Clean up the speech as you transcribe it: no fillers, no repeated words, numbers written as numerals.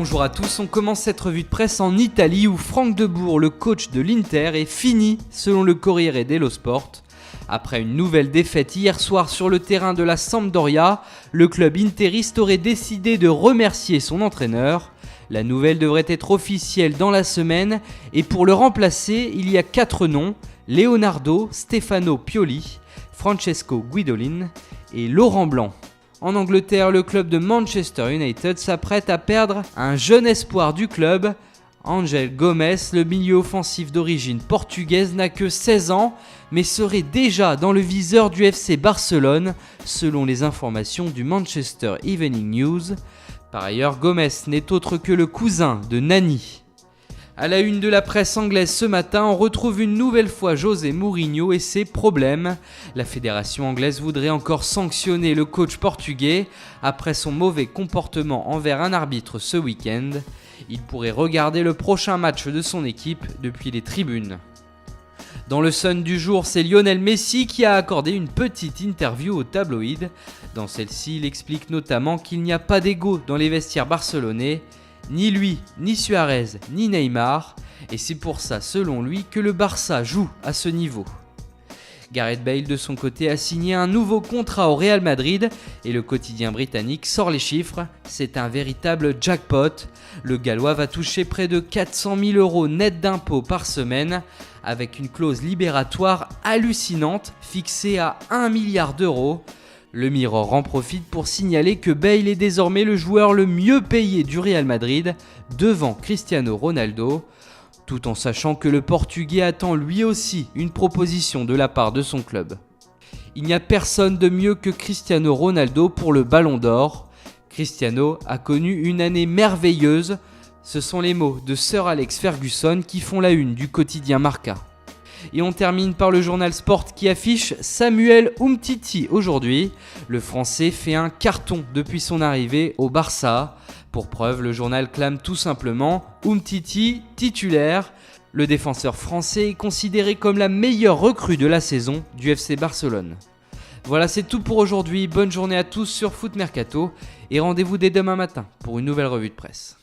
Bonjour à tous, on commence cette revue de presse en Italie où Franck de Boer, le coach de l'Inter, est fini selon le Corriere dello Sport. Après une nouvelle défaite hier soir sur le terrain de la Sampdoria, le club interiste aurait décidé de remercier son entraîneur. La nouvelle devrait être officielle dans la semaine et pour le remplacer, il y a 4 noms, Leonardo Stefano Pioli, Francesco Guidolin et Laurent Blanc. En Angleterre, le club de Manchester United s'apprête à perdre un jeune espoir du club. Angel Gomes, le milieu offensif d'origine portugaise, n'a que 16 ans, mais serait déjà dans le viseur du FC Barcelone, selon les informations du Manchester Evening News. Par ailleurs, Gomes n'est autre que le cousin de Nani. À la une de la presse anglaise ce matin, on retrouve une nouvelle fois José Mourinho et ses problèmes. La fédération anglaise voudrait encore sanctionner le coach portugais après son mauvais comportement envers un arbitre ce week-end. Il pourrait regarder le prochain match de son équipe depuis les tribunes. Dans le Sun du jour, c'est Lionel Messi qui a accordé une petite interview au tabloïd. Dans celle-ci, il explique notamment qu'il n'y a pas d'ego dans les vestiaires barcelonais. Ni lui, ni Suarez, ni Neymar, et c'est pour ça, selon lui, que le Barça joue à ce niveau. Gareth Bale, de son côté, a signé un nouveau contrat au Real Madrid, et le quotidien britannique sort les chiffres, c'est un véritable jackpot. Le Gallois va toucher près de 400 000 € net d'impôts par semaine, avec une clause libératoire hallucinante, fixée à 1 milliard d'euros. Le Mirror en profite pour signaler que Bale est désormais le joueur le mieux payé du Real Madrid, devant Cristiano Ronaldo, tout en sachant que le Portugais attend lui aussi une proposition de la part de son club. Il n'y a personne de mieux que Cristiano Ronaldo pour le Ballon d'Or. Cristiano a connu une année merveilleuse, ce sont les mots de Sir Alex Ferguson qui font la une du quotidien Marca. Et on termine par le journal Sport qui affiche Samuel Umtiti aujourd'hui. Le Français fait un carton depuis son arrivée au Barça. Pour preuve, le journal clame tout simplement Umtiti titulaire. Le défenseur français est considéré comme la meilleure recrue de la saison du FC Barcelone. Voilà, c'est tout pour aujourd'hui. Bonne journée à tous sur Foot Mercato et rendez-vous dès demain matin pour une nouvelle revue de presse.